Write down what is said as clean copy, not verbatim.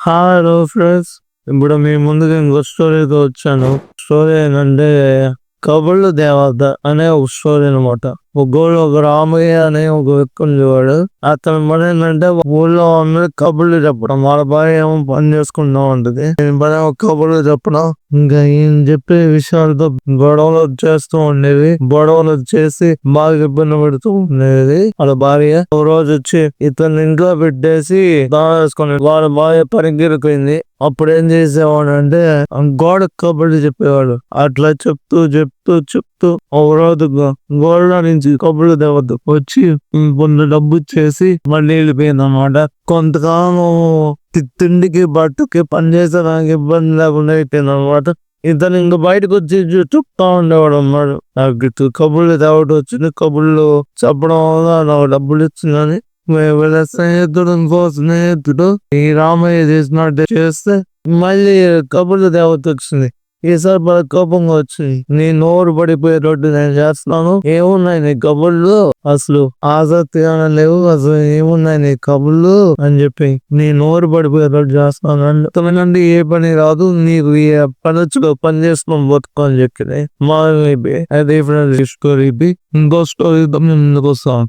Hello friends, ఇప్పుడు మీ ముందుకు ఇంకో స్టోరీతో వచ్చాను. స్టోరీ ఏంటంటే కబుర్ల దేవత అనే ఒక స్టోరీ అనమాట. ఒక రామయ్య అనే ఒక వ్యక్తి ఉండేవాడు. అతని పని ఏంటంటే ఊళ్ళో అందరూ కబుర్లు చెప్పడం. వాళ్ళ భార్య ఏమో పని చేసుకుంటా ఉంటది. ఈయన పని కబుర్లు చెప్పడం. ఇంకా ఈయన చెప్పే విషయాలతో గొడవలు వచ్చేస్తూ ఉండేవి. గొడవలు వచ్చేసి బాగా ఇబ్బంది పడుతూ ఉండేది వాళ్ళ భార్య. ఒక రోజు వచ్చి ఇతను ఇంట్లో పెట్టేసి దావేసుకుని వాళ్ళ భార్య పరిగెరిపోయింది. అప్పుడు ఏం చేసేవాడు అంటే గోడ కబుర్లు చెప్పేవాడు. అట్లా చెప్తూ ఒక రోజు గోడ నుంచి కబుర్లు దేవత వచ్చి కొంత డబ్బు ఇచ్చేసి మళ్ళీ వెళ్ళిపోయింది అనమాట. కొంతకాలం తిండికి బట్టకి పని చేసేదానికి ఇబ్బంది లేకుండా అయిపోయింది అనమాట. ఇతను ఇంక బయటకు వచ్చి చెప్తా ఉండేవాడు అన్నాడు, నాకు కబుర్లు తేవడం వచ్చింది, కబుర్లు చెప్పడం వల్ల నాకు డబ్బులు ఇచ్చిందని. వీళ్ళ స్నేహితుడు ఈ రామయ్య చేసినట్టు చేస్తే మళ్ళీ కబుర్లు దేవత వచ్చింది. ఈసారి బాగా కోపంగా వచ్చింది. నీ నోరు పడిపోయేటట్టు నేను చేస్తున్నాను. ఏమున్నాయి నీ కబుర్లు, అసలు ఆసక్తిగా లేవు, అసలు ఏమున్నాయి నీ కబుర్లు అని చెప్పి నీ నోరు పడిపోయేటట్టు చేస్తున్నాను. అంతమంది ఏ పని రాదు, నీకు ఏ పనొచ్చుకో పని చేసుకొని బతుకో అని చెప్పింది. మా అది స్టోరీ ఇంకో స్టోరీ ముందుకు వస్తాం.